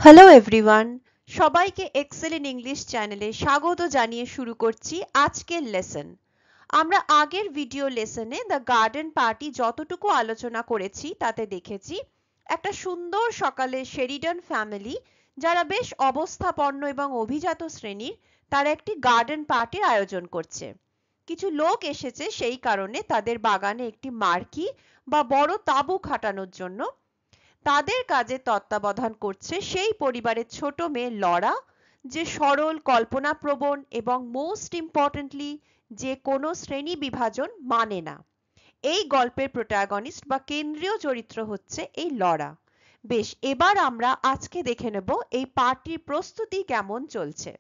Hello everyone, সবাইকে Excel in English চ্যানেলে স্বাগত জানিয়ে শুরু করছি আজকের লেসন। আমরা আগের ভিডিও লেসনে দ্য গার্ডেন পার্টি যতটুকু আলোচনা করেছি তাতে দেখেছি একটা সুন্দর সকালে শেরিডন ফ্যামিলি, যারা বেশ অবস্থাপন্ন এবং অভিজাত শ্রেণীর, তারা একটি গার্ডেন পার্টির আয়োজন করছে। কিছু লোক এসেছে সেই কারণে তাদের বাগানে একটি মার্কি বা বড় তাঁবু খাটানোর জন্য। তাদের কাজে তত্ত্বাবধান করছে সেই পরিবারের ছোট মেয়ে লরা, যে সরল, কল্পনাপ্রবণ এবং মোস্ট ইম্পর্টেন্টলি যে কোনো শ্রেণী বিভাজন মানে না। এই গল্পের প্রোটাগনিস্ট বা কেন্দ্রীয় চরিত্র হচ্ছে এই লরা। বেশ, এবার আমরা আজকে দেখে নেব এই পার্টির প্রস্তুতি কেমন চলছে।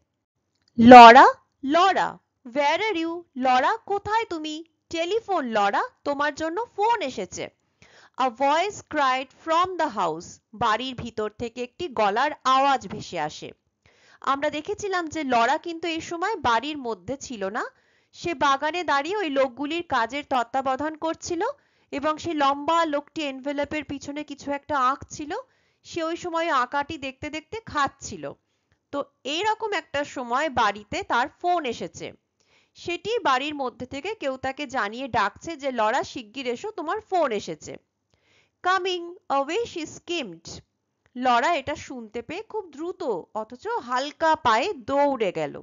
Laura, Laura, where are you? Laura, কোথায় তুমি? টেলিফোন লরা, তোমার জন্য ফোন এসেছে। A voice cried from the house. বাড়ির ভিতর থেকে একটি গলার আওয়াজ ভেসে আসে। আমরা দেখেছিলাম যে লরা কিন্তু এই সময় বাড়ির মধ্যে ছিল না। সে বাগানে দাঁড়িয়ে ওই লোকগুলির কাজের তত্ত্বাবধান করছিল এবং সেই লম্বা লোকটি এনভেলপের পিছনে কিছু একটা আঁকছিল। সে ওই সময় আঁকাটি দেখতে দেখতে খাচ্ছিল। তো এইরকম একটা সময় বাড়িতে তার ফোন এসেছে। সেটি বাড়ির মধ্যে থেকে কেউ তাকে জানিয়ে ডাকছে যে লরা, শিগগির এসো, তোমার ফোন এসেছে। Coming away she skimmed. Laura এটা শুনতে পেয়ে খুব দ্রুত অথচ হালকা পায়ে দৌড়ে গেল,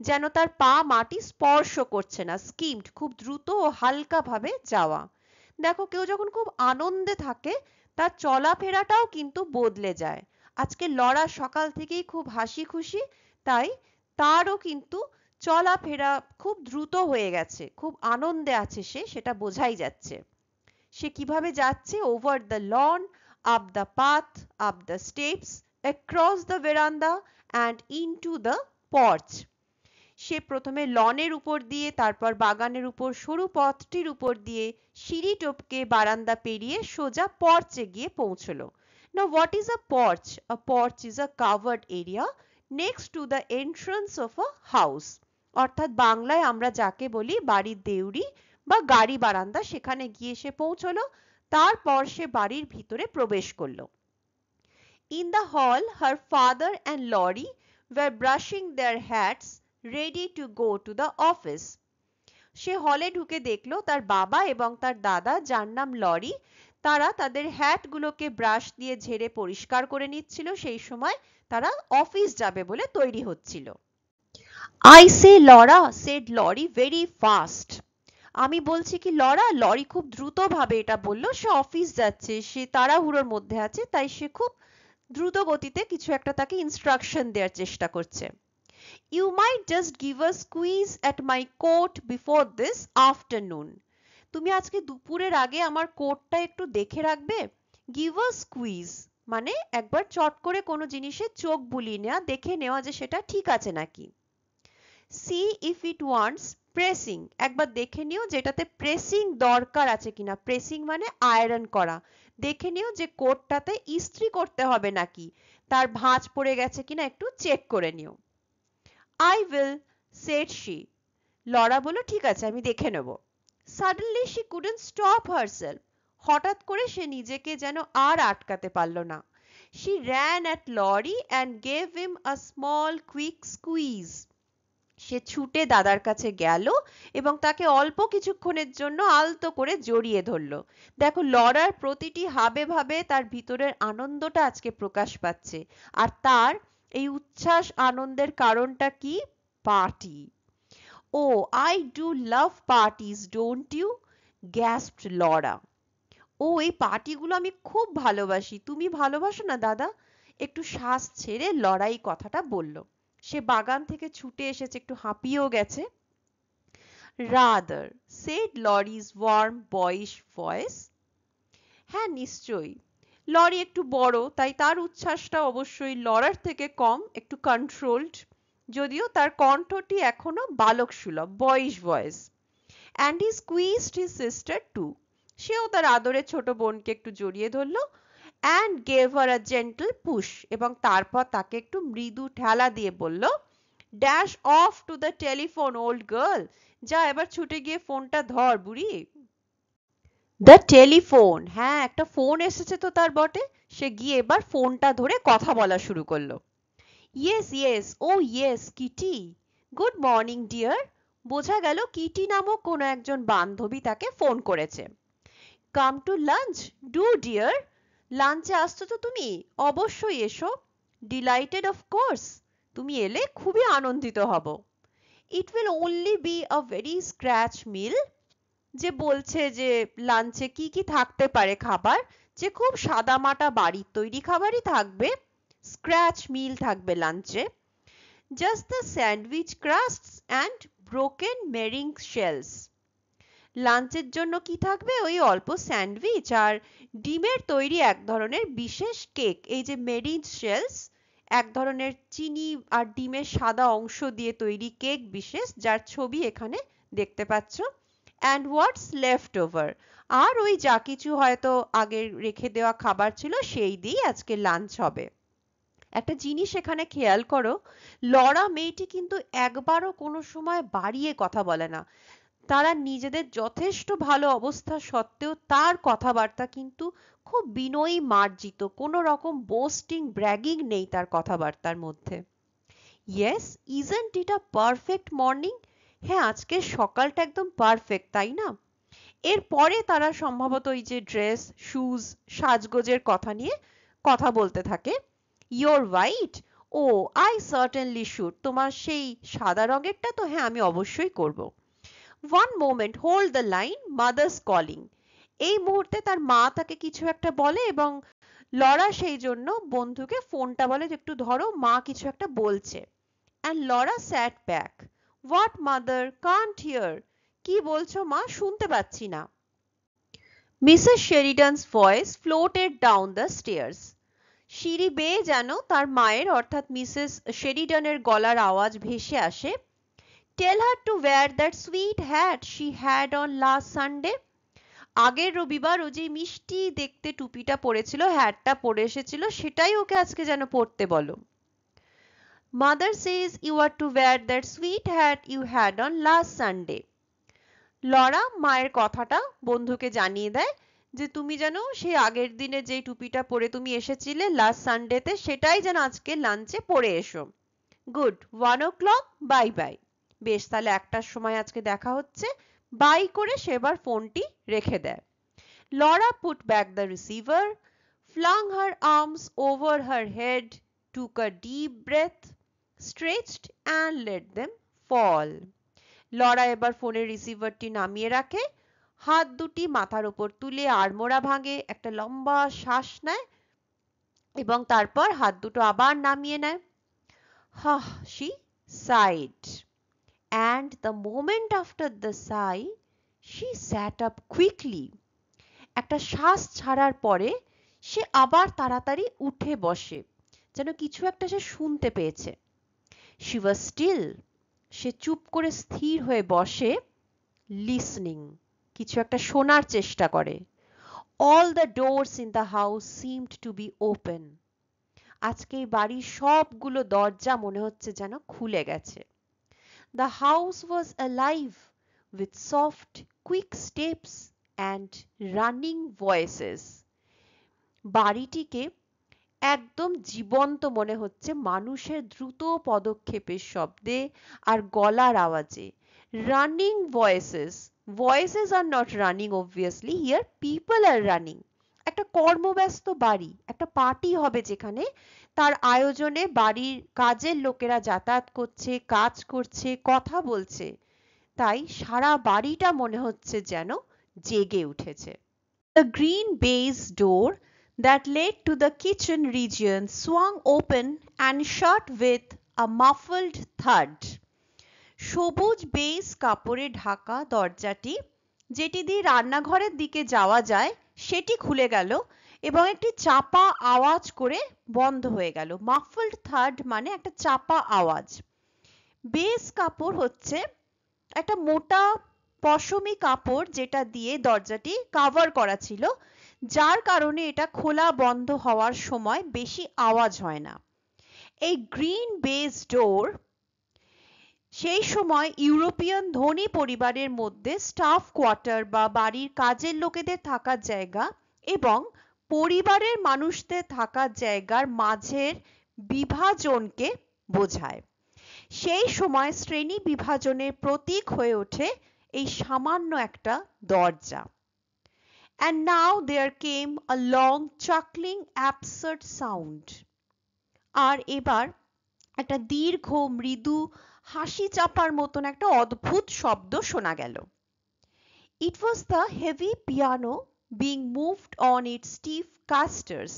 যেন তার পা মাটি স্পর্শ করছে না। স্কিমড, খুব দ্রুত ও হালকা ভাবে যাওয়া। দেখো, কেউ যখন খুব আনন্দে থাকে তার চলাফেরাটাও কিন্তু বদলে যায়। আজকে লরা সকাল থেকেই খুব হাসি খুশি, তাই তারও কিন্তু চলাফেরা খুব দ্রুত হয়ে গেছে, খুব আনন্দে আছে সে, সেটা বোঝাই যাচ্ছে। সে কিভাবে যাচ্ছে? Over the lawn, up the path, up the steps, across the veranda and into the porch. সে প্রথমে লনের উপর দিয়ে, তারপর বাগানের উপর সরু পথটির উপর দিয়ে সিঁড়ি টপকে বারান্দা পেরিয়ে সোজা পর্চে গিয়ে পৌঁছলো। Now what is a porch? A porch is a covered area next to the entrance of a house. অর্থাৎ বাংলায় আমরা যাকে বলি বাড়ির দেউড়ি বা গাড়ি বারান্দা, সেখানে গিয়ে সে পৌঁছলো। তারপর সে বাড়ির ভিতরে প্রবেশ করলো। In the hall, her father and Lorry were brushing their hats, ready to go to the office. সে হলে ঢুকে দেখলো তার বাবা এবং তার দাদা, যার নাম লরি, তারা তাদের হ্যাটগুলোকে ব্রাশ দিয়ে ঝেড়ে পরিষ্কার করে নিচ্ছিল। সেই সময় তারা অফিস যাবে বলে তৈরি হচ্ছিল। I say Laura, said Lorry very fast. আমি বলছি কি লরা, লরি খুব দ্রুত ভাবে এটা বলল। সে অফিস যাচ্ছে, সে তাড়াহুড়োর মধ্যে আছে, তাই সে খুব দ্রুত গতিতে কিছু একটা তাকে ইনস্ট্রাকশন দেওয়ার চেষ্টা করছে। You might just give a squeeze at my coat before this afternoon. তুমি আজকে দুপুরের আগে আমার কোটটা একটু দেখে রাখবে। Give a squeeze মানে একবার চট করে কোনো জিনিসে চোখ বুলিয়ে নেওয়া, দেখে নেওয়া যে সেটা ঠিক আছে নাকি। See if it wants pressing, একবার দেখে নিও যেটাতে প্রেসিং দরকার আছে কিনা। প্রেসিং মানে আয়রন করা। দেখে নিও যে কোটটাতে ইস্ত্রি করতে হবে নাকি, তার ভাঁজ পড়ে গেছে কিনা একটু চেক করে নিও। I will, said she. Laura বলল, ঠিক আছে, আমি দেখে নেব। Suddenly she couldn't stop herself. হঠাৎ করে সে নিজেকে যেন আর আটকাতে পারল না। She ran at Lorry and gave him a small quick squeeze. সে ছুটে দাদার কাছে গেল এবং তাকে অল্প কিছুক্ষণের জন্য আলতো করে জড়িয়ে ধরল। দেখো, লরার প্রতিটি হাবে ভাবে তার ভিতরের আনন্দটা আজকে প্রকাশ পাচ্ছে। আর তার এই উচ্ছ্বাস আনন্দের কারণটা কি? Party. Oh, I do love parties, don't you? Gasped Laura. ও, এই পার্টিগুলো আমি খুব ভালোবাসি, তুমি ভালোবাসো না দাদা? একটু শ্বাস ছেড়ে লড়াই কথাটা বলল। সে বাগান থেকে ছুটে এসেছে, একটু হাঁপিয়েও গেছে। Rather, said Lorry's warm boyish voice. হ্যাঁ, নিশ্চয়ই। লরি একটু বড়, তাই তার উচ্ছ্বাসটা অবশ্যই লরার থেকে কম, একটু কন্ট্রোলড, যদিও তার কণ্ঠটি এখনো বালক সুলভ, বয়স voice. And he squeezed his sister too. সেও তার আদরের ছোট বোনকে একটু জড়িয়ে ধরলো। And gave her a gentle push. এবং তারপর তাকে একটু মৃদু ঠেলা দিয়ে বলল, Dash off to the telephone, old girl. যা, এবার ছুটে গিয়ে ফোনটা ধর বুড়ি। The telephone, হ্যাঁ, একটা ফোন এসেছে তো তার বটে। সে গিয়ে এবার ফোনটা ধরে কথা বলা শুরু করলো। Yes yes, oh yes Kitty, good morning dear. বোঝা গেল কিটি নামক কোনো একজন বান্ধবী তাকে ফোন করেছে। Come to lunch, do dear. লাঞ্চে আসছো তো তুমি? অবশ্যই এসো। ডিলাইটেড অফ কোর্স, তুমি এলে খুবই আনন্দিত হব। It will only be a very scratch meal. যে বলছে যে লাঞ্চে কি কি থাকতে পারে খাবার, যে খুব সাদামাটা বাড়ির তৈরি খাবারই থাকবে। স্ক্র্যাচ মিল থাকবে লাঞ্চে। Just the sandwich crusts and broken meringue shells. লাঞ্চের জন্য কি থাকবে? ওই অল্প স্যান্ডউইচ আর ডিমের তৈরি এক ধরনের বিশেষ কেক। এই যে মেরিং শেলস, এক ধরনের চিনি আর ডিমের সাদা অংশ দিয়ে তৈরি কেক বিশেষ, যার ছবি এখানে দেখতে পাচ্ছ। অ্যান্ড হোয়াটস লেফট ওভার, আর ওই যা কিছু হয়তো আগের রেখে দেওয়া খাবার ছিল সেই দিয়েই আজকে লাঞ্চ হবে। একটা জিনিস এখানে খেয়াল করো, লরা মেয়েটি কিন্তু একবারও কোনো সময় বাড়িয়ে কথা বলে না। তারা নিজেদের যথেষ্ট ভালো অবস্থা সত্ত্বেও তার কথাবার্তা কিন্তু খুব বিনয়ী মার্জিত, কোনো রকম বোস্টিং ব্র্যাগিং নেই তার কথাবার্তার মধ্যে। Yes, isn't it a perfect morning? হ্যাঁ, আজকের সকালটা একদম পারফেক্ট, তাই না? এরপরে তারা সম্ভবত ওই যে ড্রেস, শুজ, সাজগোজের কথা নিয়ে কথা বলতে থাকে। Your white, oh I certainly should. তোমার সেই সাদা রঙেরটা তো? হ্যাঁ, আমি অবশ্যই করব। One moment, hold the line, mother's calling. এই মুহূর্তে তার মা তাকে কিছু একটা বলে এবং লরা সেই জন্য বন্ধুকে ফোনটা বলে যে একটু ধরো, মা কিছু একটা বলছে। And Laura sat back. What mother, can't hear. কি বলছো মা? শুনতে পাচ্ছি না। Mrs Sheridan's voice floated down the stairs. সিঁড়ি বেয়ে যেন তার মায়ের অর্থাৎ মিসেস শেরিডানের গলার আওয়াজ ভেসে আসে। Tell her to wear that sweet hat she had on last Sunday. আগের রবিবার ও যে মিষ্টি দেখতে টুপিটা পরেছিল, হ্যাটটা পরে এসেছিল, সেটাই ওকে আজকে যেন পরতে বলো। Mother says you are to wear that sweet hat you had on last Sunday. Laura মায়ের কথাটা বন্ধুকে জানিয়ে দেয় যে তুমি যেন সেই আগের দিনে যে টুপিটা পরে তুমি এসেছিলে লাস্ট সানডেতে, সেটাই যেন আজকে লাঞ্চে পরে এসো। Good, 1 o'clock, bye bye. বেশ, তাহলে 1টার সময় আজকে দেখা হচ্ছে। বাই করে সে এবার ফোনটি রেখে দেয়। Laura put back the receiver, flung her arms over her head, took a deep breath, stretched and let them fall. Laura এবার ফোনের রিসিভারটি নামিয়ে রাখে, হাত দুটি মাথার উপর তুলে আড়মোড়া ভাঙে, একটা লম্বা শ্বাস নেয় এবং তারপর হাত দুটো আবার নামিয়ে নেয়। হাহ, she sighed. And the moment after the sigh, she sat up quickly. একটা শ্বাস ছাড়ার পরে সে আবার তাড়াতাড়ি উঠে বসে, যেন কিছু একটা সে শুনতে পেয়েছে। She was still. সে চুপ করে স্থির হয়ে বসে, listening. কিছু একটা শোনার চেষ্টা করে। All the doors in the house seemed to be open. আজকে এই বাড়ির সবগুলো দরজা মনে হচ্ছে যেন খুলে গেছে। The house was alive with soft, quick steps and running voices. বাড়িটিকে একদম জীবন্ত মনে হচ্ছে মানুষের দ্রুত পদক্ষেপের শব্দে আর গলার আওয়াজে। Running voices, voices are not running obviously, here people are running. একটা কর্মব্যস্ত বাড়ি, একটা পার্টি হবে যেখানে তার আয়োজনে বাড়ির কাজের লোকেরা যাতায়াত করছে, কাজ করছে, কথা বলছে, তাই সারা বাড়িটা মনে হচ্ছে যেন জেগে উঠেছে। The green baize door that led to the kitchen region swung open and shut with a muffled thud. সবুজ বেইজ কাপড়ে ঢাকা দরজাটি, যেটি দিয়ে রান্নাঘরের দিকে যাওয়া যায়, সেটি খুলে গেল এবং একটি চাপা আওয়াজ করে বন্ধ হয়ে গেল। মাফলড থার্ড মানে একটা চাপা আওয়াজ। বেইজ কাপড় হচ্ছে একটা মোটা পশমি কাপড় যেটা দিয়ে দরজাটি কভার করা ছিল, যার কারণে এটা খোলা বন্ধ হওয়ার সময় বেশি আওয়াজ হয় না। এই গ্রিন বেজ ডোর সেই সময় ইউরোপিয়ান ধনী পরিবারের মধ্যে স্টাফ কোয়ার্টার বা বাড়ির কাজের লোকেদের থাকার জায়গা এবং পরিবারের মানুষদের থাকার জায়গার মাঝের বিভাজনকে বোঝায়। সেই সময় শ্রেণী বিভাজনের প্রতীক হয়ে ওঠে এই সামান্য একটা দরজা। And now there came a long chuckling absurd sound. আর এবার একটা দীর্ঘ মৃদু হাসি চাপার মতন একটা অদ্ভুত শব্দ শোনা গেল। It was the heavy piano being moved on its stiff casters.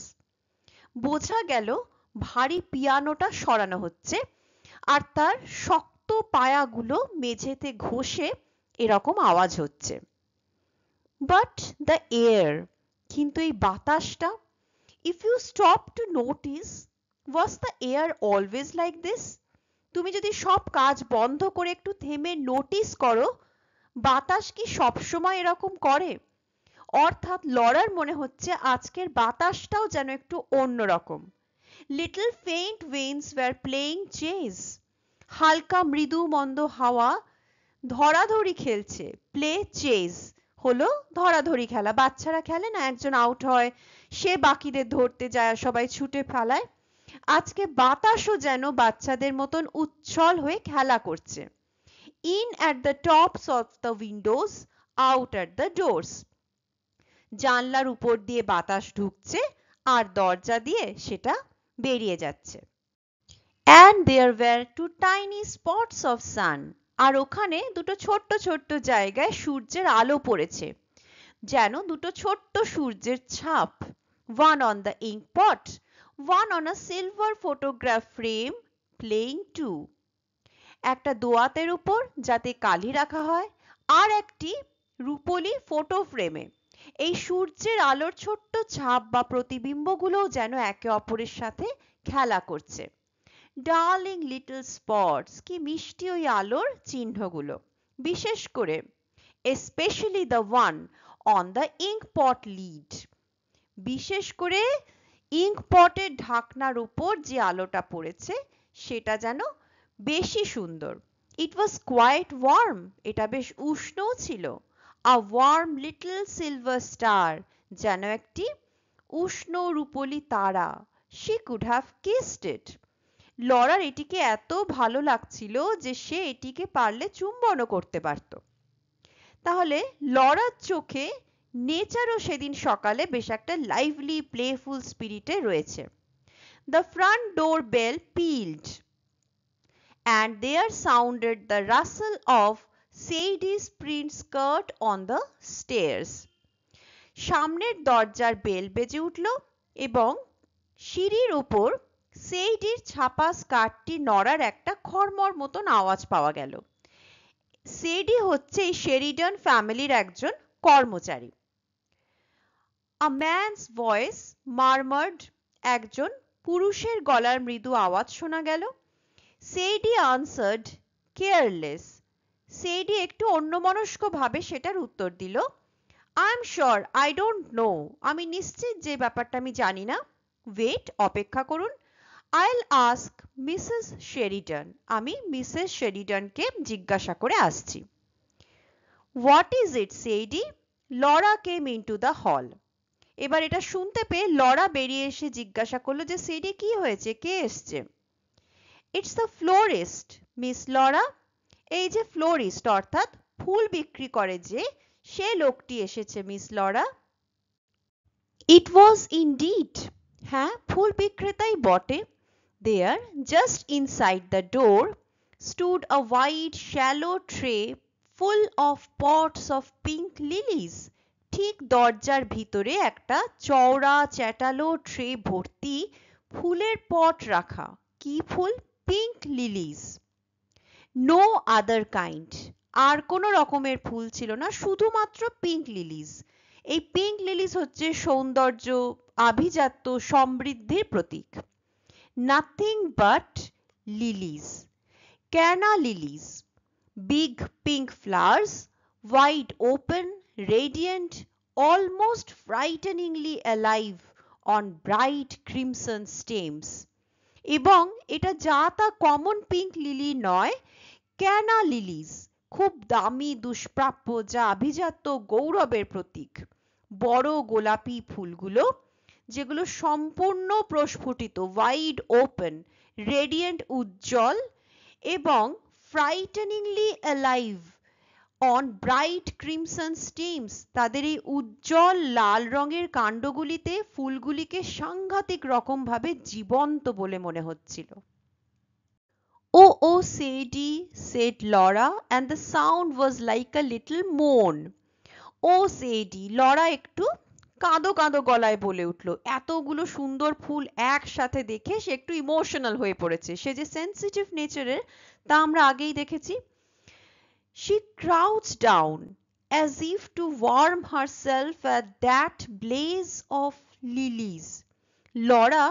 বোঝা গেল ভারী পিয়ানোটা সরানো হচ্ছে আর তার শক্ত পায়াগুলো মেঝেতে ঘষে এরকম আওয়াজ হচ্ছে। But the air, কিন্তু এই বাতাসটা, if you stop to notice, was the air always like this? তুমি যদি সব কাজ বন্ধ করে একটু থেমে নোটিস করো, বাতাস কি সবসময় এরকম করে? অর্থাৎ লরার মনে হচ্ছে আজকের বাতাসটাও যেন একটু অন্যরকম। Little faint winds were playing chase. হালকা মৃদু মন্দ হাওয়া ধরাধরি খেলছে। প্লে চেজ হলো ধরাধরি খেলা। বাচ্চারা খেলে না, একজন আউট হয়, সে বাকিদের ধরতে যায়, সবাই ছুটে পালায়। আজকে বাতাসও যেন বাচ্চাদের মতন উচ্ছল হয়ে খেলা করছে। In at the tops of the windows, out at the doors. জানলার উপর দিয়ে বাতাস ঢুকছে আর দরজা দিয়ে সেটা বেরিয়ে যাচ্ছে। And there were two tiny spots of sun. আর ওখানে দুটো ছোট্ট ছোট্ট জায়গায় সূর্যের আলো পড়েছে, যেন দুটো ছোট্ট সূর্যের ছাপ। One on the ink pot, one on a silver photograph frame playing too. একটা দোয়াতের উপর যাতে কালি রাখা হয় আর একটি রূপোলি ফটো ফ্রেমে। এই সূর্যের আলোর ছোট্ট ছাপ বা প্রতিবিম্বগুলোও যেন একে অপরের সাথে খেলা করছে। ডার্লিং লিটল স্পটস, কি মিষ্টি ওই আলোর চিহ্নগুলো। বিশেষ করে especially the one on the ink pot lid. বিশেষ করে ইঙ্ক পটের ঢাকনার উপর যে আলোটা পড়েছে সেটা যেন বেশি সুন্দর। It was quite warm. এটা বেশ উষ্ণও ছিল। A warm little silver star, যেন একটি উষ্ণ রূপোলি তারা। She could have kissed it. Lawler এটিকে এত ভালো লাগছিল যে সে এটিকে পারলে চুম্বনও করতে পারত। তাহলে লরার চোখে নেচারও সেদিন সকালে বেশ একটা লাইভলি প্লেফুল স্পিরিটে রয়েছে। The front door bell pealed, and there sounded the rustle of Sadie's print skirt on the stairs. সামনের দরজার বেল বেজে উঠল এবং সিঁড়ির উপর সেইডির ছাপা স্কার্টটি নড়ার একটা খড়মড় মতন আওয়াজ পাওয়া গেল। সেডি হচ্ছে এই শেরিডন ফ্যামিলির একজন কর্মচারী। A man's voice murmured, একজন পুরুষের গলার মৃদু আওয়াজ শোনা গেল। সেইডি answered, careless. সেইডি একটু অন্যমনস্ক ভাবে সেটার উত্তর দিল, I'm sure I don't know. আমি নিশ্চিত যে ব্যাপারটা আমি জানি না। Wait, অপেক্ষা করুন। I'll ask Mrs. Sheridan. আমি মিসেস শেরিডনকে জিজ্ঞাসা করে আসছি। What is it, Sadie? Laura came into the hall. এবার এটা শুনতে পেয়ে লরা বেরিয়ে এসে জিজ্ঞাসা করলো যে সেডি কি হয়েছে, কে এসছে? It's the florist, Miss Laura. এই যে ফ্লোরিস্ট অর্থাৎ ফুল বিক্রি করে যে, সে লোকটি এসেছে miss Laura. It was indeed. হ্যাঁ, ফুল বিক্রেতাই বটে। There, just inside the door, stood a wide shallow tray full of pots of pink lilies. ঠিক দরজার ভিতরে একটা চওড়া চ্যাটালো ট্রে ভর্তি ফুলের পট রাখা। কি ফুল? Pink lilies. No other kind, আর কোনো রকমের ফুল ছিল না, শুধুমাত্র পিঙ্ক লিলিজ। এই পিঙ্ক লিলিজ হচ্ছে সৌন্দর্য, আভিজাত্য, সমৃদ্ধির প্রতীক। Nothing but lilies. Canna lilies, big pink flowers, wide open, radiant, almost frighteningly alive on bright crimson stems. এবং এটা যা তা কমন পিঙ্ক লিলি নয়, ক্যানা লিলিজ, খুব দামি দুষ্প্রাপ্য, যা আভিজাত্য গৌরবের প্রতীক। বড় গোলাপি ফুলগুলো যেগুলো সম্পূর্ণ প্রস্ফুটিত, ওয়াইড ওপেন, রেডিয়েন্ট উজ্জ্বল এবং frighteningly alive on bright crimson stems. তাদের এই উজ্জ্বল লাল রঙের কাণ্ডগুলিতে ফুলগুলিকে সাংঘাতিক রকম ভাবে জীবন্ত বলে মনে হচ্ছিল। Oh, Sadie, said Laura, and the sound was like a little moan. Oh, Sadie, Laura একটু কাঁদো কাঁদো গলায় বলে উঠল। এতগুলো সুন্দর ফুল একসাথে দেখে সে একটু ইমোশনাল হয়ে পড়েছে। সে যে সেন্সিটিভ নেচারের তা আমরা আগেই দেখেছি। She crouched down as if to warm herself at that blaze of lilies. Laura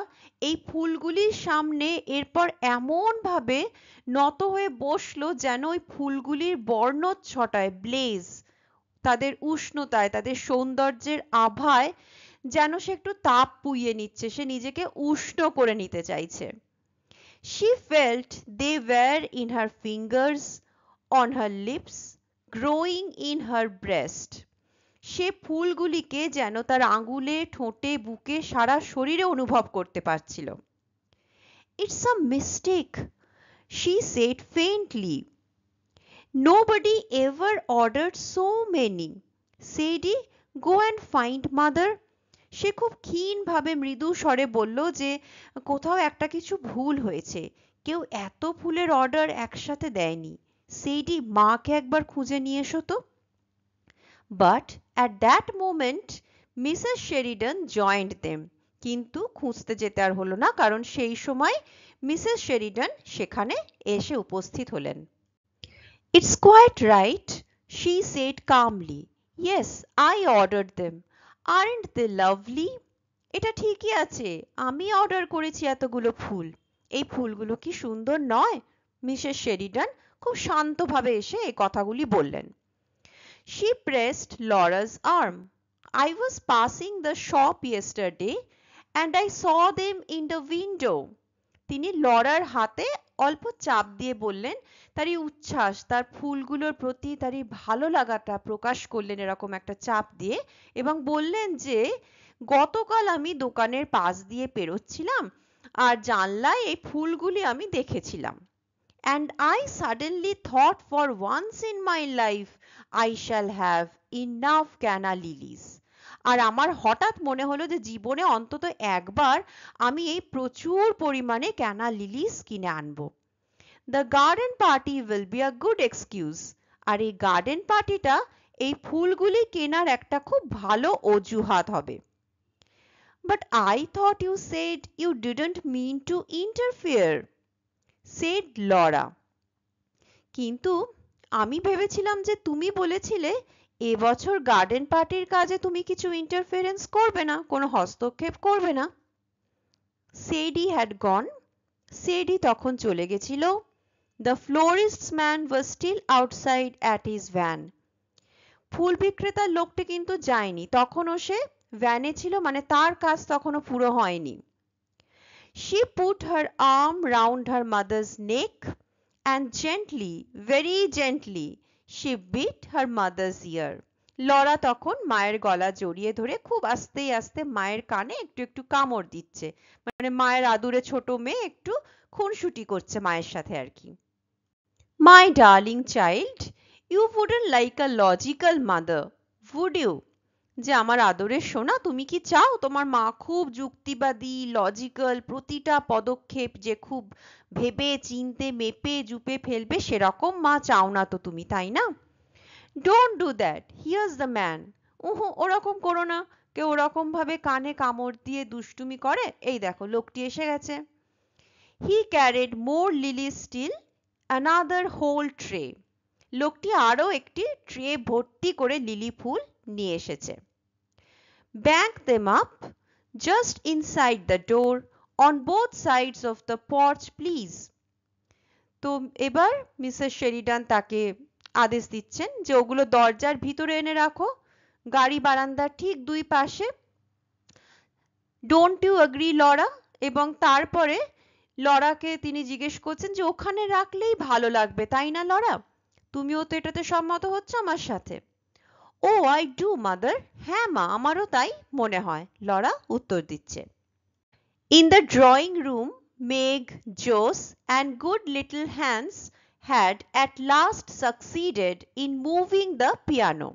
এই ফুলগুলির সামনে এরপর এমন ভাবে নত হয়ে বসলো যেন ওই ফুলগুলির বর্ণচ্ছটায়, ব্লেজ, তাদের উষ্ণতায়, তাদের সৌন্দর্যের আভায় যেন সে একটু তাপ পুইয়ে নিচ্ছে, সে নিজেকে উষ্ণ করে নিতে চাইছে। She felt they were in her fingers, on her lips, growing in her breast. সে ফুলগুলিকে যেন তার আঙুলে, ঠোঁটে, বুকে, সারা শরীরে অনুভব করতে পারছিল। It's a mistake, she said faintly. Nobody ever ordered so many. Sadie, go and find mother. সে খুব ক্ষীণভাবে মৃদু স্বরে বলল যে কোথাও একটা কিছু ভুল হয়েছে, কেউ এত ফুলের অর্ডার একসাথে দেয়নি। সেইডি, মাকে একবার খুঁজে নিয়ে এসো তো। But at that moment Mrs. Sheridan joined them. কিন্তু খুঁজতে যেতে আর হলো না, কারণ সেই সময় মিসেস শেরিডান সেখানে এসে উপস্থিত হলেন। It's quite right, she said calmly. Yes, I ordered them. Aren't they lovely? এটা ঠিকই আছে, আমি অর্ডার করেছি এতগুলো ফুল। এই ফুলগুলো কি সুন্দর নয়? মিসেস শেরিডান খুব শান্তভাবে এসে এই কথাগুলি বললেন। She pressed Laura's arm. I was passing the shop yesterday and I saw them in the window. তিনি লরার হাতে অল্প চাপ দিয়ে বললেন, তার এই উচ্ছ্বাস, তার ফুলগুলোর প্রতি তার এই ভালো লাগাটা প্রকাশ করলেন এরকম একটা চাপ দিয়ে, এবং বললেন যে গতকাল আমি দোকানের পাশ দিয়ে পেরোচ্ছিলাম আর জানলায় এই ফুলগুলি আমি দেখেছিলাম। And I suddenly thought for once in my life I shall have enough canna lilies. আর আমার হঠাৎ মনে হলো যে জীবনে অন্তত একবার আমি এই প্রচুর পরিমাণে ক্যানা লিলিস কিনে আনবো। The garden party will be a good excuse. আর এই গার্ডেন পার্টিটা এই ফুলগুলি কেনার একটা খুব ভালো অজুহাত হবে। But I thought you said you didn't mean to interfere, said Laura. কিন্তু আমি ভেবেছিলাম যে তুমি বলেছিলে এবছর গার্ডেন পার্টির কাজে তুমি কিছু ইন্টারফারেন্স করবে না, কোনো হস্তক্ষেপ করবে না। Sadie had gone. Sadie তখন চলে গেছিল। The florist's man was still outside at his van. ফুল বিক্রেতার লোকটি কিন্তু যায়নি, তখনও সে ভ্যানে ছিল, মানে তার কাজ তখনও পুরো হয়নি। She put her arm round her mother's neck and gently, very gently, she beat her mother's ear. Laura তখন মায়ের গলা জড়িয়ে ধরে খুব আস্তে আস্তে মায়ের কানে একটু একটু কামড় দিচ্ছে, মানে মায়ের আদুরে ছোট মেয়ে একটু খুনসুটি করছে মায়ের সাথে আর কি। My darling child, you wouldn't like a logical mother, would you? যে আমার আদরের সোনা, তুমি কি চাও তোমার মা খুব যুক্তিবাদী, লজিক্যাল, প্রতিটা পদক্ষেপ যে খুব ভেবে চিনতে মেপে জুপে ফেলবে, সেরকম মা চাও না তো তুমি, তাই না? Don't do that. Here's the man. ওরকম করো না। কেউ ওরকম ভাবে কানে কামড় দিয়ে দুষ্টুমি করে? এই দেখো লোকটি এসে গেছে। He carried more lilies still, another whole tray. লোকটি আরো একটি ট্রে ভর্তি করে লিলি ফুল নিয়ে এসেছে। Bank them up just inside the door on both sides of the porch, please. তো এবার মিসেস শেরিডান তাকে আদেশ দিচ্ছেন যে ওগুলো দরজার ভিতরে এনে রাখো, গাড়ি বারান্দার ঠিক দুই পাশে। Don't you agree Laura? এবং তারপরে লরাকে তিনি জিজ্ঞেস করছেন যে ওখানে রাখলেই ভালো লাগবে, তাই না লরা? তুমিও তো এটাতে সম্মত হচ্ছ আমার সাথে? Oh, I do, mother. হ্যাঁ মা, আমারও তাই মনে হয়, লরা উত্তর দিচ্ছে। In the drawing room, Meg, Jos and good little Hans had at last succeeded in moving the piano.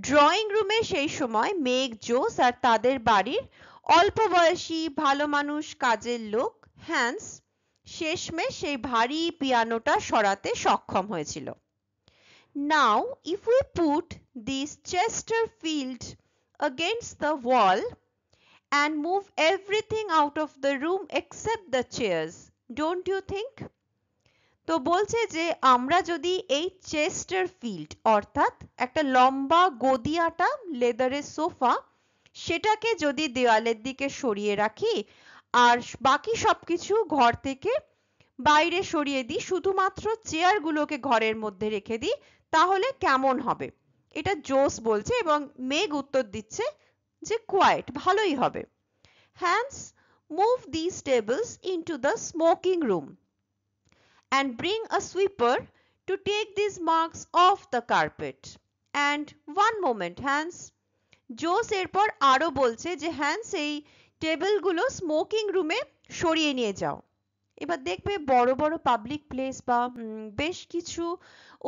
Drawing রুমে সেই সময় মেঘ, জোস আর তাদের বাড়ির অল্প বয়সী ভালো মানুষ কাজের লোক হ্যান্স শেষমেশ সেই ভারী পিয়ানোটা সরাতে সক্ষম হয়েছিল। Now, if we put this Chesterfield against the wall and move everything out of the room except the chairs, don't you think? তো বলছে যে আমরা যদি এই চেস্টারফিল্ড অর্থাৎ একটা লম্বা গদিয়াটা লেদারের সোফা সেটাকে যদি দেওয়ালের দিকে সরিয়ে রাখি আর বাকি সবকিছু ঘর থেকে বাইরে সরিয়ে দিই, শুধুমাত্র চেয়ারগুলোকে ঘরের মধ্যে রেখে দিই, তাহলে কেমন হবে? এটা জোস বলছে এবং মেঘ উত্তর দিচ্ছে যে কোয়াইট, ভালোই হবে। Hans, move this tables into the smoking room and bring a sweeper to take these marks off the carpet. And one moment, Hans. জোস এরপর আরো বলছে যে হ্যান্স, এই টেবিলগুলো স্মোকিং রুমে সরিয়ে নিয়ে যাও। এবার দেখবে বড় বড় পাবলিক প্লেস বা বেশ কিছু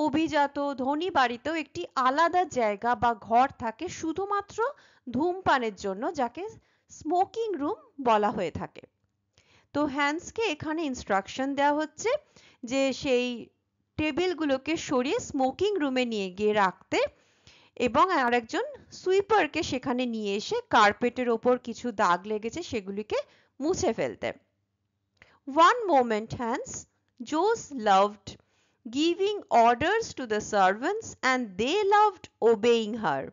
অভিজাত ধনী বাড়িতেও একটি আলাদা জায়গা বা ঘর থাকে শুধুমাত্র ধূমপানের জন্য, যাকে স্মোকিং রুম বলা হয়ে থাকে। তো হ্যান্সকে এখানে ইনস্ট্রাকশন দেওয়া হচ্ছে যে সেই টেবিলগুলোকে সরিয়ে স্মোকিং রুমে নিয়ে গিয়ে রাখতে এবং আরেকজন সুইপারকে সেখানে নিয়ে এসে কার্পেটের ওপর কিছু দাগ লেগেছে সেগুলিকে মুছে ফেলতে। One moment, Hans. Jos loved giving orders to the servants and they loved obeying her.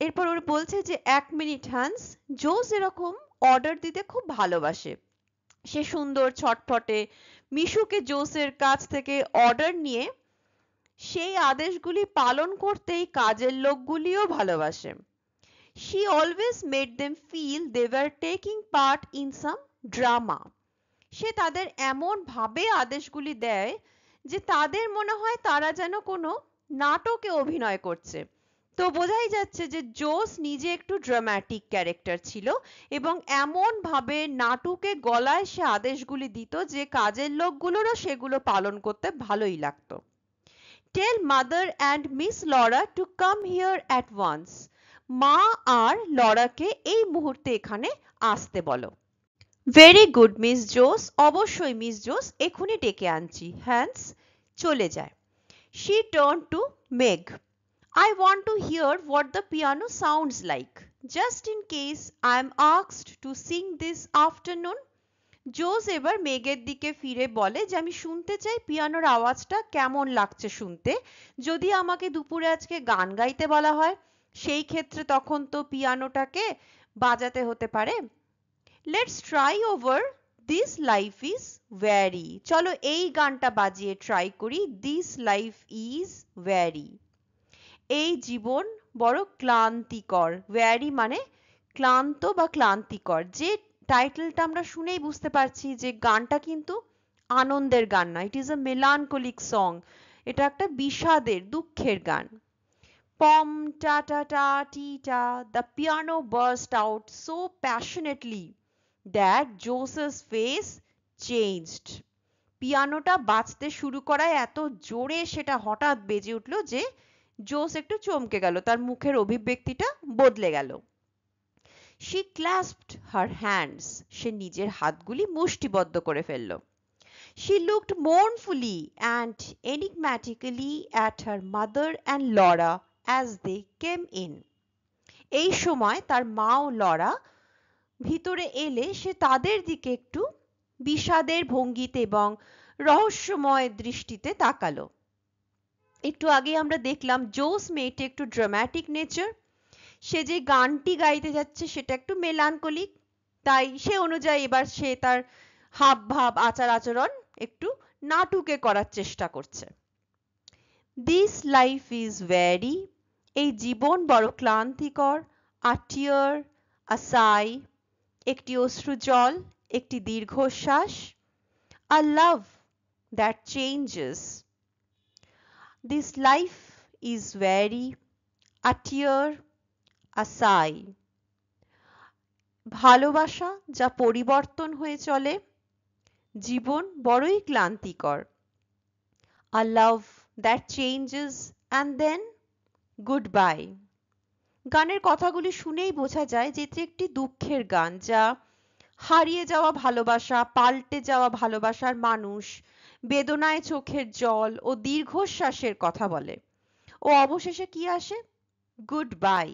এরপর ওরা বলছে যে এক মিনিট হ্যান্স, জোস এরকম অর্ডার দিতে খুব ভালোবাসে। সে সুন্দর ছটফটে মিশুকে জোসের কাছ থেকে অর্ডার নিয়ে সেই আদেশগুলি পালন করতেই কাজের লোকগুলিও ভালোবাসে। She always made them feel they were taking part in some drama. সে তাদের এমন ভাবে আদেশগুলি দেয় যে তাদের মনে হয় তারা যেন কোনো নাটকে অভিনয় করছে। তো বোঝাই যাচ্ছে যে জোস নিজে একটু ড্রামাটিক ক্যারেক্টার ছিল এবং এমন ভাবে নাটুকে গলায় সে আদেশগুলি দিত যে কাজের লোকগুলোরও সেগুলো পালন করতে ভালোই লাগতো। Tell mother and Miss Laura to come here at once. মা আর লরাকে এই মুহূর্তে এখানে আসতে বলো। ভেরি গুড মিস জোস, অবশ্যই মিস জোস, এখনই ডেকে আনছি। হ্যান্স চলে যায়। শি টার্ন টু মেঘ। I want to hear what the piano sounds like, just in case I am asked to sing this afternoon. জোস এবার মেঘের দিকে ফিরে বলে যে আমি শুনতে চাই পিয়ানোর আওয়াজটা কেমন লাগছে শুনতে, যদি আমাকে দুপুরে আজকে গান গাইতে বলা হয়, সেই ক্ষেত্রে তখন তো পিয়ানোটাকে বাজাতে হতে পারে। Let's try over this life is very. চলো এই গানটা বাজিয়ে ট্রাই করি, দিস লাইফ ইজ ভ্যারি। এই জীবন বড় ক্লান্তিকর। ভ্যারি মানে ক্লান্ত বা ক্লান্তিকর। যে টাইটেলটা আমরা শুনেই বুঝতে পারছি যে গানটা কিন্তু আনন্দের গান না, ইট ইজ আ মেলানকোলিক সং, এটা একটা বিষাদের দুঃখের গান। পম টা টা টা টি টা, the piano burst out so passionately that Jose's face changed. পিয়ানোটা বাজতে শুরু করায় এত জোরে সেটা হঠাৎ বেজে উঠল যে জোস একটু চমকে গেল, তার মুখের অভিব্যক্তিটা বদলে গেল। She clasped her hands. সে নিজের হাতগুলি মুষ্টিবদ্ধ করে ফেলল। She looked mournfully and enigmatically at her mother and Laura as they came in. এই সময় তার মা ও লরা ভিতরে এলে সে তাদের দিকে একটু বিষাদের ভঙ্গিতে এবং রহস্যময় দৃষ্টিতে তাকালো। একটু আগে আমরা দেখলাম জোস মেয়েটি একটু ড্রামাটিক নেচার, সে যে গানটি গাইতে যাচ্ছে সেটা একটু মেলানকোলিক, তাই সে অনুযায়ী এবার সে তার হাব ভাব আচার আচরণ একটু নাটুকে করার চেষ্টা করছে। দিস লাইফ ইজ ভ্যারি, এই জীবন বড় ক্লান্তিকর। আ টিয়ার, আ সাই, একটি অশ্রু জল, একটি দীর্ঘশ্বাস। A love that changes. This life is weary, a tear, a sigh. ভালোবাসা যা পরিবর্তন হয়ে চলে, জীবন বড়ই ক্লান্তিকর। A love that changes and then goodbye. গানের কথাগুলি শুনেই বোঝা যায় যে এটি একটি দুঃখের গান, যা হারিয়ে যাওয়া ভালোবাসা, পাল্টে যাওয়া ভালোবাসার মানুষ, বেদনায় চোখের জল ও দীর্ঘশ্বাসের কথা বলে। ও অবশেষে কি আসে? Good bye.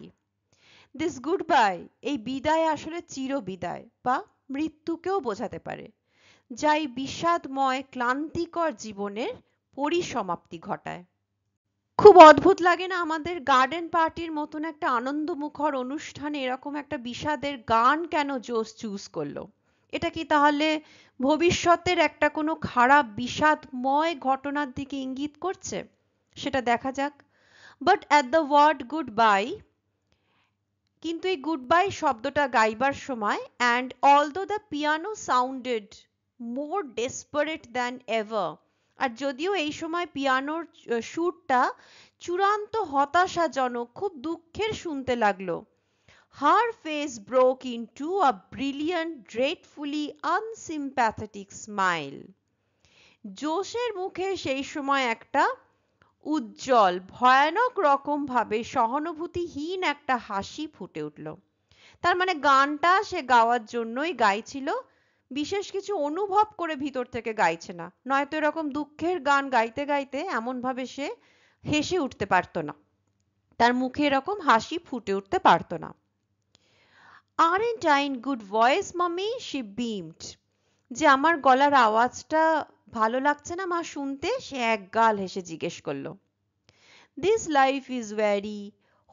This good bye, এই বিদায় আসলে চিরবিদায় বা মৃত্যুকেও বোঝাতে পারে, যা এই বিষাদময় ক্লান্তিকর জীবনের পরিসমাপ্তি ঘটায়। খুব অদ্ভুত লাগে না আমাদের? গার্ডেন পার্টির মতন একটা আনন্দমুখর অনুষ্ঠানে এরকম একটা বিষাদের গান কেন জোস চুজ করলো? এটা কি তাহলে ভবিষ্যতের একটা কোনো খারাপ বিষাদময় ঘটনার দিকে ইঙ্গিত করছে? সেটা দেখা যাক। But at the word goodbye, কিন্তু এই গুড বাই শব্দটা গাইবার সময়, and although the piano sounded more desperate than ever, আর যদিও এই সময় পিয়ানোর সুরটা চূড়ান্ত হতাশাজনক, খুব দুঃখের শুনতে লাগলো, her face broke into a brilliant, dreadfully unsympathetic smile. জোসের মুখে সেই সময় একটা উজ্জ্বল, ভয়ানক রকম ভাবে সহানুভূতিহীন একটা হাসি ফুটে উঠল। তার মানে গানটা সে গাওয়ার জন্যই গাইছিল, বিশেষ কিছু অনুভব করে ভিতর থেকে গাইছে না, নয়তো এরকম দুঃখের গান গাইতে গাইতে এমন ভাবে সে হেসে উঠতে পারতো না, তার মুখে এরকম হাসি ফুটে উঠতে পারতো না। Aren't I in good voice, mommy? She beamed. যে আমার গলার আওয়াজটা ভালো লাগছে না মা শুনতে? সে একগাল হেসে জিজ্ঞেস করলো। This life is weary,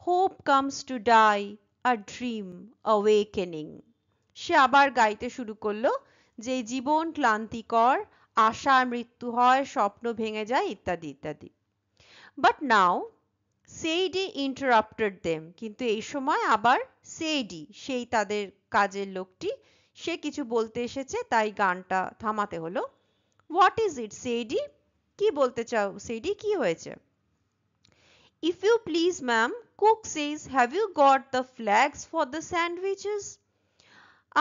hope comes to die, a dream awakening. সে আবার গাইতে শুরু করলো যে জীবন ক্লান্তিকর, আশার মৃত্যু হয়, স্বপ্ন ভেঙে যায়, ইত্যাদি ইত্যাদি। But now সেইডি interrupted them. কিন্তু এই সময় আবার সেইডি, সেই তাদের কাজের লোকটি, সে কিছু বলতে এসেছে, তাই গানটা থামাতে হলো। What is it, সেইডি? কি বলতে চাও সেইডি, কি হয়েছে? If you please ma'am, cook says, have you got the flags for the sandwiches?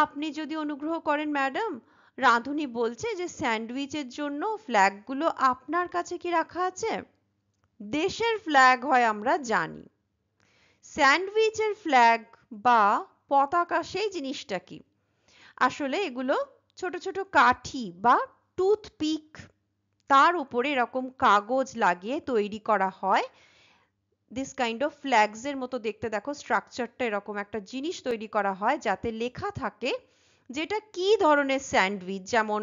আপনি যদি অনুগ্রহ করেন ম্যাডাম, রাঁধুনি বলছে যে স্যান্ডউইচের জন্য ফ্ল্যাগগুলো আপনার কাছে কি রাখা আছে? দেশের ফ্ল্যাগ হয় আমরা জানি, স্যান্ডউইচের ফ্ল্যাগ বা পতাকা সেই জিনিসটা কি? আসলে এগুলো ছোট ছোট কাঠি বা টুথপিক, তার উপরে এরকম কাগজ লাগিয়ে তৈরি করা হয়। দিস কাইন্ড অফ ফ্ল্যাগস এর মতো দেখতে, দেখো স্ট্রাকচারটা এরকম একটা জিনিস তৈরি করা হয় যাতে লেখা থাকে যেটা কি ধরনের স্যান্ডউইচ, যেমন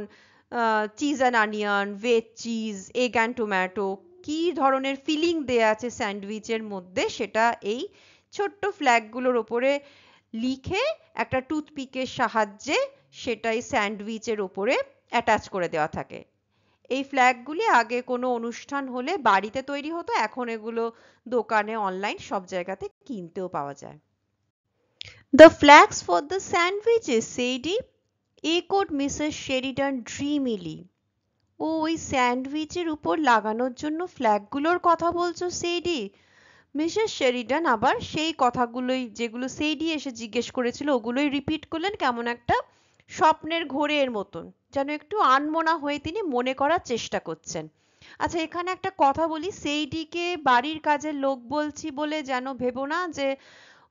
cheese and onion, veg cheese, egg and tomato, কি ধরনের ফিলিং দেয়া আছে স্যান্ডউইচের মধ্যে, সেটা এই ছোট্ট ফ্ল্যাগগুলোর ওপরে লিখে একটা টুথপিকের সাহায্যে সেটাই স্যান্ডউইচের ওপরে অ্যাটাচ করে দেওয়া থাকে। এই ফ্ল্যাগগুলি আগে কোনো অনুষ্ঠান হলে বাড়িতে তৈরি হতো, এখন এগুলো দোকানে, অনলাইন সব জায়গাতে কিনতেও পাওয়া যায়। The flags for the sandwiches, Sadie, echoed Mrs. Sheridan dreamily. ও ওই স্যান্ডউইচের উপর লাগানোর জন্য ফ্ল্যাগগুলোর কথা বলছো সেইডি? মিসেস শেরিডান আবার সেই কথাগুলোই, যেগুলো সেইডি এসে জিজ্ঞেস করেছিল, ওগুলোই রিপিট করলেন কেমন একটা স্বপ্নের ঘোরের মতন, যেন একটু আনমনা হয়ে তিনি মনে করার চেষ্টা করছেন। আচ্ছা, এখানে একটা কথা বলি, সেইডিকে বাড়ির কাজের লোক বলছি বলে যেন ভেবো না যে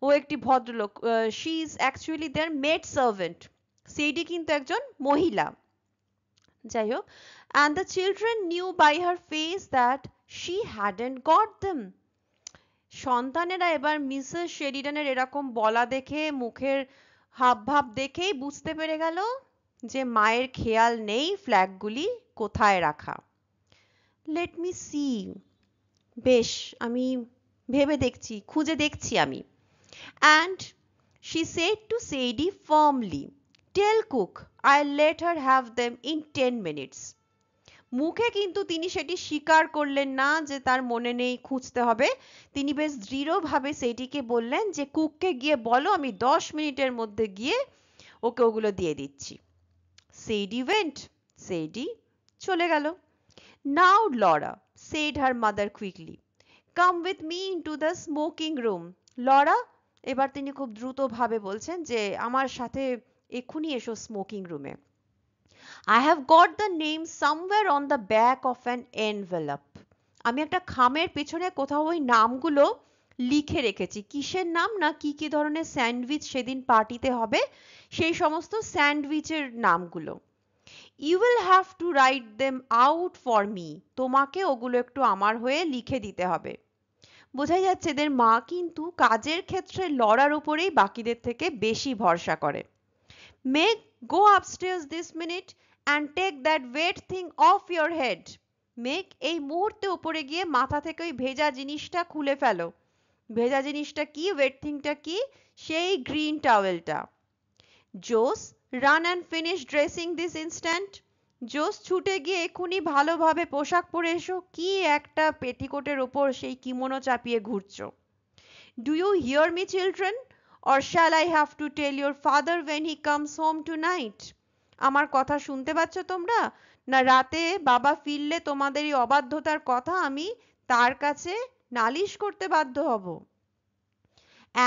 ও একটি ভদ্রলোক। She is actually their maid servant. Sadie কিন্তু একজন মহিলা। যাই হোক, and the children knew by her face that she hadn't got them. সন্তানেরা এবার মিসেস শেরিডানের এরকম বলা দেখে, মুখের হাবভাব দেখেই বুঝতে পেরে গেল যে মায়ের খেয়াল নেই ফ্ল্যাগগুলি কোথায় রাখা। লেট মি সি, বেশ আমি ভেবে দেখছি, খুঁজে দেখছি আমি। And she said to Sadie firmly, tell cook I'll let her have them in 10 minutes. মুখে কিন্তু তিনি সেটি স্বীকার করলেন না যে তার মনে নেই, খুঁজতে হবে। তিনি বেশ দৃঢ়ভাবে সেটিকে বললেন যে কুককে গিয়ে বলো আমি 10 মিনিটের মধ্যে গিয়ে ওকে ওগুলো দিয়ে দিচ্ছি। সেইডি ওয়েন্ট, সেইডি চলে গেল। Now Laura, said her mother quickly, come with me into the smoking room. Laura, এবার তিনি খুব দ্রুত ভাবে বলছেন যে আমার সাথে এক্ষুনি এসো স্মোকিং রুমে। I have got the name somewhere on the back of an envelope. আমি একটা খামের পেছনে কোথাও ওই নামগুলো লিখে রেখেছি। কিসের নাম? না কি কি ধরনের স্যান্ডউইচ সেদিন পার্টিতে হবে সেই সমস্ত স্যান্ডউইচের নামগুলো। You will have to write them out for me. তোমাকে ওগুলো একটু আমার হয়ে লিখে দিতে হবে। বোঝাই যাচ্ছে এদের মা কিন্তু কাজের ক্ষেত্রে লড়ার উপরেই বাকিদের থেকে বেশি ভরসা করে। Meg, go upstairs this minute and take that wet thing off your head. Meg, এই মুহূর্তে উপরে গিয়ে মাথা থেকে ওই ভেজা জিনিসটা খুলে ফেলো। ভেজা জিনিসটা কি? ওয়েট থিংটা কি? সেই গ্রিন টাওয়েলটা। জোস, run and finish dressing this instant. জোস, ছুটে গিয়ে এক্ষুনি ভালোভাবে পোশাক পরে এসো। কি একটা পেটিকোটের ওপর সেই কিমোনো চাপিয়ে ঘুরছো। Do you hear me, children? Or shall I have to tell your father when he comes home tonight? আমার কথা শুনতে পাচ্ছ তোমরা? না রাতে বাবা ফিরলে তোমাদের এই অবাধ্যতার কথা আমি তার কাছে নালিশ করতে বাধ্য হব?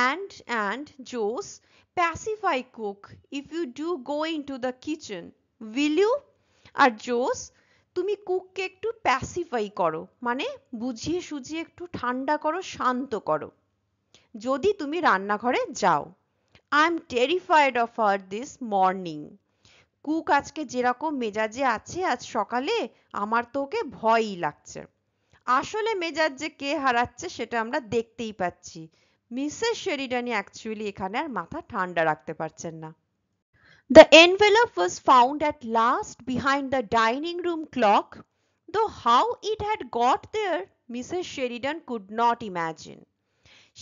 And Jose, pacify cook if you do go into the kitchen, will you? আর জোস, তুমি কুককে একটু প্যাসিফাই করো, মানে বুঝিয়ে সুঝিয়ে একটু ঠান্ডা করো, শান্ত করো, যদি তুমি রান্নাঘরে যাও। I am terrified of her this morning. Cook আজকে যেরকম মেজাজে আছে আজ সকালে, আমার তো ওকে ভয়ই লাগছে। আসলে মেজাজ যে কে হারাচ্ছে সেটা আমরা দেখতেই পাচ্ছি। মিসেস শেরিডানি অ্যাকচুয়ালি এখানে আর মাথা ঠান্ডা রাখতে পারছেন না। The envelope was found at last behind the dining room clock, though how it had got there, Mrs. Sheridan could not imagine.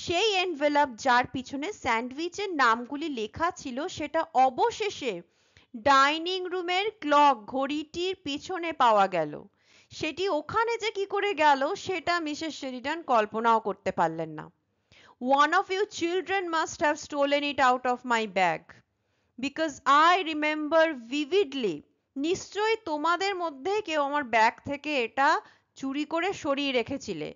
সেই এনভেলপ যার পিছনে স্যান্ডউইচের নামগুলি লেখা ছিল সেটা অবশেষে ডাইনিং রুমের ক্লক ঘড়িটির পিছনে পাওয়া গেল। সেটি ওখানে যে কি করে গেল সেটা মিসেস শেরিডান কল্পনাও করতে পারলেন না। One of you children must have stolen it out of my bag, because I remember vividly. নিশ্চয়ই তোমাদের মধ্যে কেউ আমার ব্যাগ থেকে এটা চুরি করে সরিয়ে রেখেছিলে,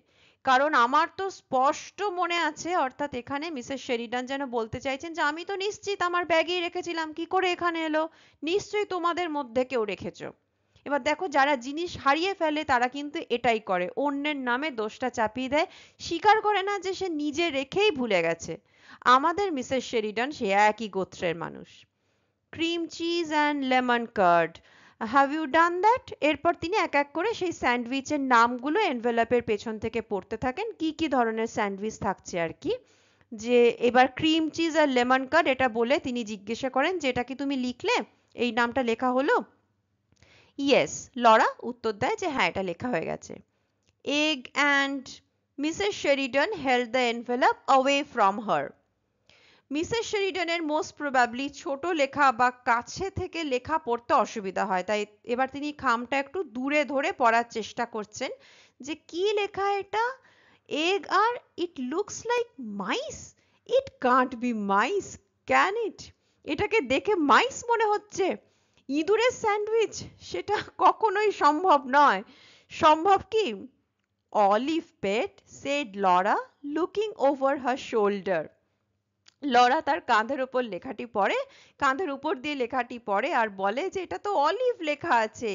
কারণ আমার তো স্পষ্ট মনে আছে। অর্থাৎ এখানে মিসেস শেরিডান যেন বলতে চাইছেন যে আমি তো নিশ্চিত আমার ব্যাগেই রেখেছিলাম, কি করে এখানে এলো? নিশ্চয়ই তোমাদের মধ্যে কেউ রেখেছো। এবার দেখো, যারা জিনিস হারিয়ে ফেলে তারা কিন্তু এটাই করে, অন্যের নামে দোষটা চাপিয়ে দেয়, স্বীকার করে না যে সে নিজে রেখেই ভুলে গেছে। আমাদের মিসেস শেরিডান সে একই গোত্রের মানুষ। Cream cheese and lemon curd, have you done that? এরপর তিনি এক এক করে সেই স্যান্ডউইচের নামগুলো এনভেলপের পেছন থেকে পড়তে থাকেন, কি কি ধরনের স্যান্ডউইচ থাকছে আর কি। যে এবার ক্রিম চিজ আর লেমন কার্ড এটা বলে তিনি জিজ্ঞাসা করেন যে এটা কি তুমি লিখলে? এই নামটা লেখা হলো? ইয়েস, লরা উত্তর দেয় যে হ্যাঁ, এটা লেখা হয়ে গেছে। Egg and Mrs Sheridan held the envelope away from her. Mrs শেরিডানের মোস্ট প্রবাবলি ছোট লেখা বা কাছে থেকে লেখা পড়তে অসুবিধা হয়, তাই এবার তিনি খামটা একটু দূরে ধরে পড়ার চেষ্টা করছেন যে কি লেখা এটা। এগ আর it looks like mice, it can't be mice, can it? এটাকে দেখে মাইস মনে হচ্ছে, ইঁদুরের স্যান্ডউইচ, সেটা কখনোই সম্ভব নয়। সম্ভব কি? Olive pate, said Laura looking over her shoulder. Laura তার কাঁধের উপর লেখাটি পড়ে, কাঁধের উপর দিয়ে লেখাটি পড়ে আর বলে যে এটা তো অলিভ লেখা আছে।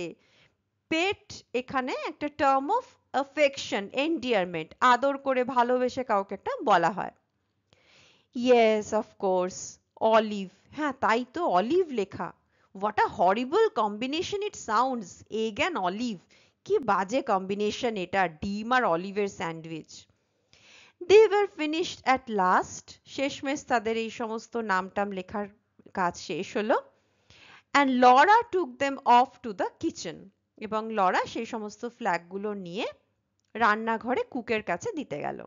পেট এখানে একটা টার্ম অফ অ্যাফেকশন, এন্ডিয়ারমেন্ট, আদর করে ভালোবেসে কাউকে একটা বলা হয়। ইয়েস, অফকোর্স, অলিভ, হ্যাঁ তাই তো, অলিভ লেখা। What a horrible combination it sounds, egg and olive, কি বাজে কম্বিনেশন এটা, ডিম আর অলিভের sandwich. They were finished at last, শেষমেশ তাদের এই সমস্ত নামটাম লেখার কাজ শেষ হলো। And Laura took them off to the kitchen, এবং লরা সেই সমস্ত ফ্ল্যাগগুলো নিয়ে রান্নাঘরে কুকের কাছে দিতে গেল।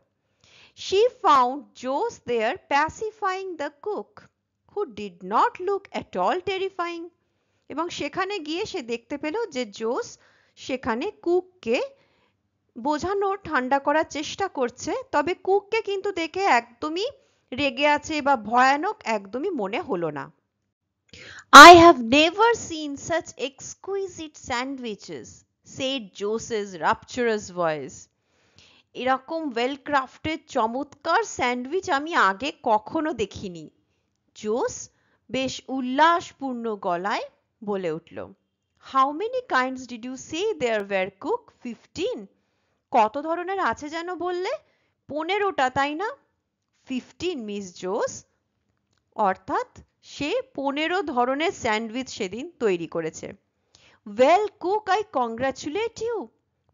She found Jose there pacifying the cook, who did not look at all terrifying. এবং সেখানে গিয়ে সে দেখতে পেল যে জোস সেখানে কুককে বোঝানো, ঠান্ডা করার চেষ্টা করছে, তবে কুককে কিন্তু দেখে একদমই রেগে আছে বা ভয়ানক একদমই মনে হলো না। I have never seen such exquisite sandwiches, said Jose's rapturous voice. এরকম ওয়েল ক্রাফটেড চমৎকার স্যান্ডউইচ আমি আগে কখনো দেখিনি। জোস বেশ উল্লাসপূর্ণ গলায় বলে উঠল, how many kinds did you say there were cook? 15? কত ধরনের আছে যেন বললে? 15টা, তাই না? 15, মিস জোস। অর্থাৎ সে 15 ধরনের স্যান্ডউইচ সেদিন তৈরি করেছে। Well cook, I congratulate you.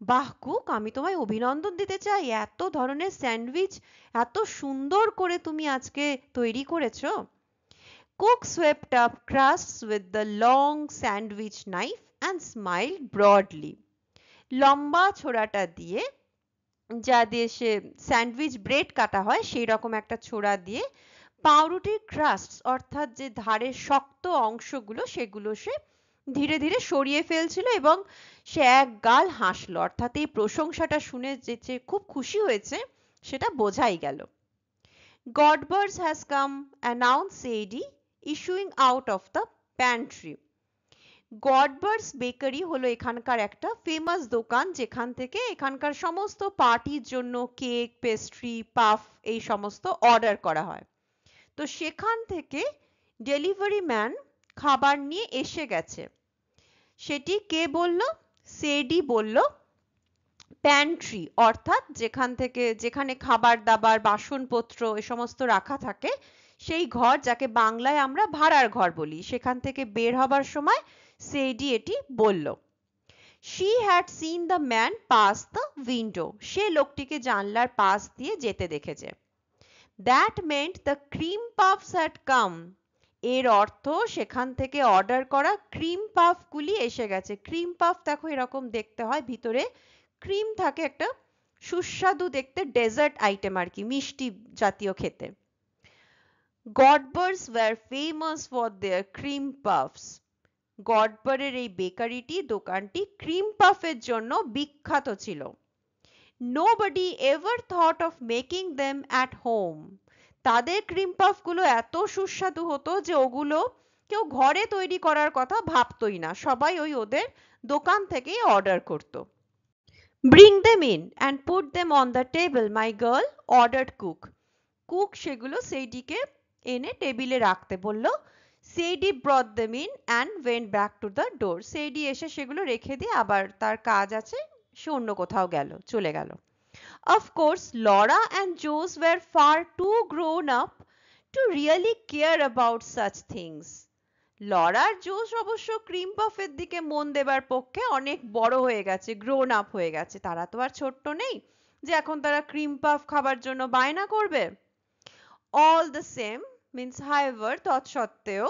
বাহ কুক, আমি তোমায় অভিনন্দন দিতে চাই, এত ধরনের স্যান্ডউইচ এত সুন্দর করে তুমি আজকে তৈরি করেছো। Cook swept up crusts with the long sandwich knife and smiled broadly. লম্বা ছোরাটা দিয়ে, যা দিয়ে সে স্যান্ডউইচ ব্রেড কাটা হয় সেই রকম একটা ছোরা দিয়ে পাউরুটির ক্রাস্ট অর্থাৎ যে ধারের শক্ত অংশগুলো সেগুলো সে ধীরে ধীরে সরিয়ে ফেলছিল এবং সে এক গাল হাসলো। অর্থাৎ এই প্রশংসাটা শুনে যে খুব খুশি হয়েছে সেটা বোঝাই গেল। Godbers has come, announced Sadie, issuing out of the pantry. Godber's bakery হলো এখানকার একটা ফেমাস দোকান, যেখান থেকে এখানকার সমস্ত পার্টির জন্য কেক, পেস্ট্রি, পাফ এই সমস্ত অর্ডার করা হয়। তো সেখান থেকে ডেলিভারি ম্যান খাবার নিয়ে এসে গেছে। সেটি কে বলল? সেডি বলল। প্যান্ট্রি অর্থাৎ যেখানে খাবার দাবার, বাসনপত্র এ সমস্ত রাখা থাকে সেই ঘর, যাকে বাংলায় আমরা ভাড়ার ঘর বলি, সেখান থেকে বের হবার সময় সেডি এটি বলল। She had seen the man pass the window. সে লোকটিকে জানলার পাশ দিয়ে যেতে দেখেছে। That meant the cream puffs had come. এর অর্থ সেখান থেকে অর্ডার করা ক্রিম পাফ গুলি এসে গেছে। ক্রিম পাফ দেখো এরকম দেখতে হয়, ভিতরে ক্রিম থাকে, একটা সুস্বাদু দেখতে ডেজার্ট আইটেম আর কি, মিষ্টি জাতীয় খেতে। Godbers were famous for their cream puffs. গডবারের এই বেকারিটি, দোকানটি ক্রিম পাফের জন্য বিখ্যাত ছিল। Nobody ever thought of making them at home. তাদের ক্রিম পাফ গুলো এত সুস্বাদু হতো যে ওগুলো কেউ ঘরে তৈরি করার কথা ভাবতই না, সবাই ওদের দোকান থেকেই অর্ডার করত। Bring them in and put them on the table, my girl, ordered cook. Cook সেগুলো সেইডিকে এনে টেবিলে রাখতে বলল। সেইডি brought them in and went back to the door. সেইডি এসে সেগুলো রেখে দিয়ে আবার তার কাজ আছে, সে অন্য কোথাও চলে গেল। Of course, Laura and Joes were far too grown up to really care about such things. Laura আর জোস অবশ্য ক্রিম পাফের দিকে মন দেবার পক্ষে অনেক বড় হয়ে গেছে, গ্রোন আপ হয়ে গেছে, তারা তো আর ছোট্ট নেই যে এখন তারা ক্রিম পাফ খাবার জন্য বায়না করবে। All the same, means however, তৎসত্ত্বেও,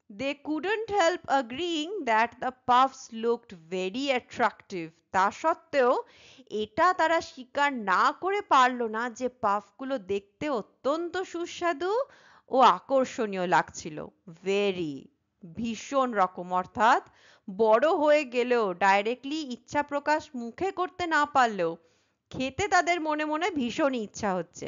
they couldn't help agreeing that the puffs looked very attractive. তা সত্ত্বেও এটা তারা স্বীকার না করে পারলো না যে পাফগুলো দেখতে অত্যন্ত সুস্বাদু ও আকর্ষণীয় লাগছিল। ভেরি, ভীষণ রকম, অর্থাৎ বড় হয়ে গেলেও ডাইরেক্টলি ইচ্ছা প্রকাশ মুখে করতে না পারলেও খেতে তাদের মনে মনে ভীষণ ইচ্ছা হচ্ছে।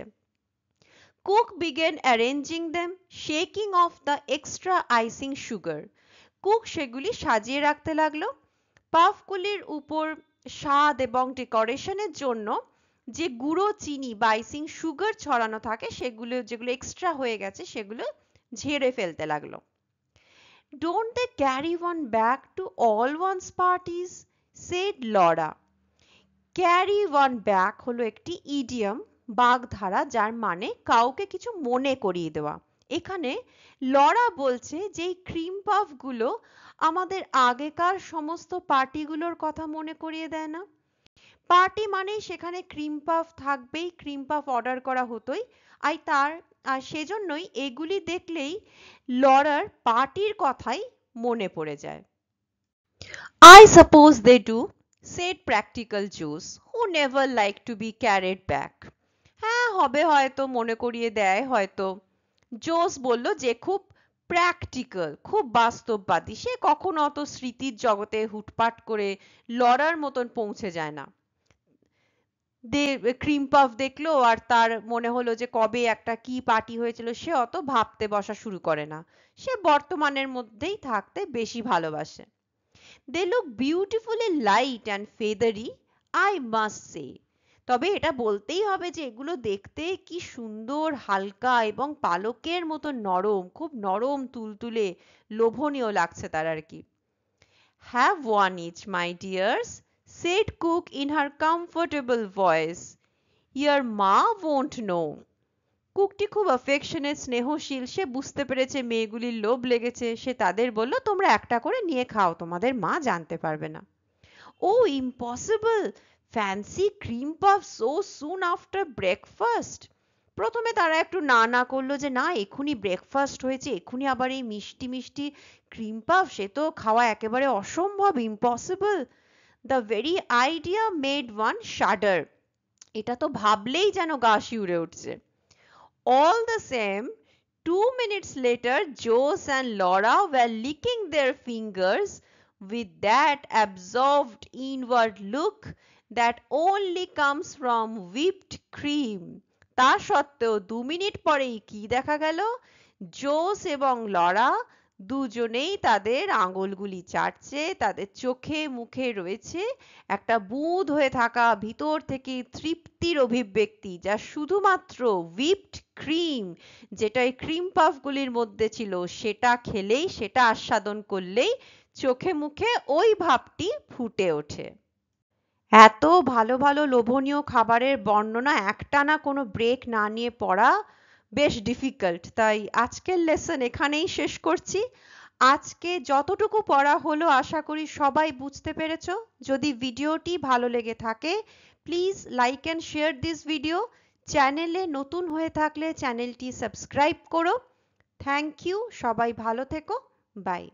Cook began arranging them, shaking off the extra icing sugar. Cook সেগুলি সাজিয়ে রাখতে লাগলো। পাফগুলির উপর স্বাদ এবং ডেকোরেশনের জন্য যে গুঁড়ো চিনি বা আইসিং সুগার ছড়ানো থাকে সেগুলো, যেগুলো এক্সট্রা হয়ে গেছে সেগুলো ঝেড়ে ফেলতে লাগলো। Don't they carry one back to all one's parties? said Laura. Carry one back হলো একটি ইডিয়ম, বাগধারা, যার মানে কাউকে কিছু মনে করিয়ে দেওয়া। এখানে লরা বলছে যে এই ক্রিম পাফ গুলো আমাদের আগেকার সমস্ত পার্টিগুলোর কথা মনে করিয়ে দেয় না? পার্টি মানেই সেখানে ক্রিম পাফ থাকবেই, ক্রিম পাফ অর্ডার করা হতোই, আর সেজন্যই এগুলি দেখলেই লরার পার্টির কথাই মনে পড়ে যায়। I suppose they do, said practical Joes, who never liked to be carried back. হ্যাঁ, হবে হয়তো, মনে করিয়ে দেয় হয়তো। জোস বলল যে খুব প্র্যাকটিক্যাল, খুব বাস্তববাদী, সে কখনো অত স্মৃতির জগতে হুটপাট করে লড়ার মতন পৌঁছে যায় না। ক্রিম পাফ দেখলো আর তার মনে হলো যে কবে একটা কি পার্টি হয়েছিল, সে অত ভাবতে বসা শুরু করে না, সে বর্তমানের মধ্যেই থাকতে বেশি ভালোবাসে। They look beautifully light and feathery, I must say. তবে এটা বলতেই হবে যে এগুলো দেখতে কি সুন্দর, হালকা এবং পালকের মতো নরম, খুব নরম তুলতুলে লোভনীয় লাগছে তার আর কি। Have one each, my dears, said cook in her comfortable voice. Your ma won't know. কুকটি খুব অ্যাফেকশনেট, স্নেহশীল, সে বুঝতে পেরেছে মেয়েগুলির লোভ লেগেছে, সে তাদের বলল তোমরা একটা করে নিয়ে খাও, তোমাদের মা জানতে পারবে না। Oh, impossible! Fancy cream puff so soon after breakfast! প্রথমে তারা একটু না না করলো যে না এক্ষুনি ব্রেকফাস্ট হয়েছে, এক্ষুনি আবার এই মিষ্টি মিষ্টি ক্রিম পাফ, সে তো খাওয়া একেবারে অসম্ভব, impossible. The very idea made one shudder. এটা তো ভাবলেই যেন গা শিউরে উঠছে। All the same, 2 minutes later, Jose and Laura were licking their fingers with that absorbed inward look that only comes from whipped cream. তা সত্ত্বেও 2 মিনিট পরেই কি দেখা গেল? জোস এবং লরা দুজনেই তাদের আঙুলগুলি চাটছে, তাদের চোখে মুখে রয়েছে একটা বুঁদ হয়ে থাকা ভিতর থেকে তৃপ্তির অভিব্যক্তি, যা শুধুমাত্র হুইপড ক্রিম, যেটা এই ক্রিম পাফগুলির মধ্যে ছিল, সেটা খেলেই, সেটা আস্বাদন করলেই চোখে মুখে ওই ভাবটি ফুটে ওঠে। এত ভালো ভালো লোভনীয় খাবারের বর্ণনা একটানা কোনো ব্রেক না নিয়ে পড়া বেশ ডিফিকাল্ট, তাই আজকের লেসন এখানেই শেষ করছি। আজকে যতটুকু পড়া হলো আশা করি সবাই বুঝতে পেরেছো। যদি ভিডিওটি ভালো লেগে থাকে please like and share this video. চ্যানেলে নতুন হয়ে থাকলে চ্যানেলটি সাবস্ক্রাইব করো। থ্যাংক ইউ, সবাই ভালো থেকো, বাই।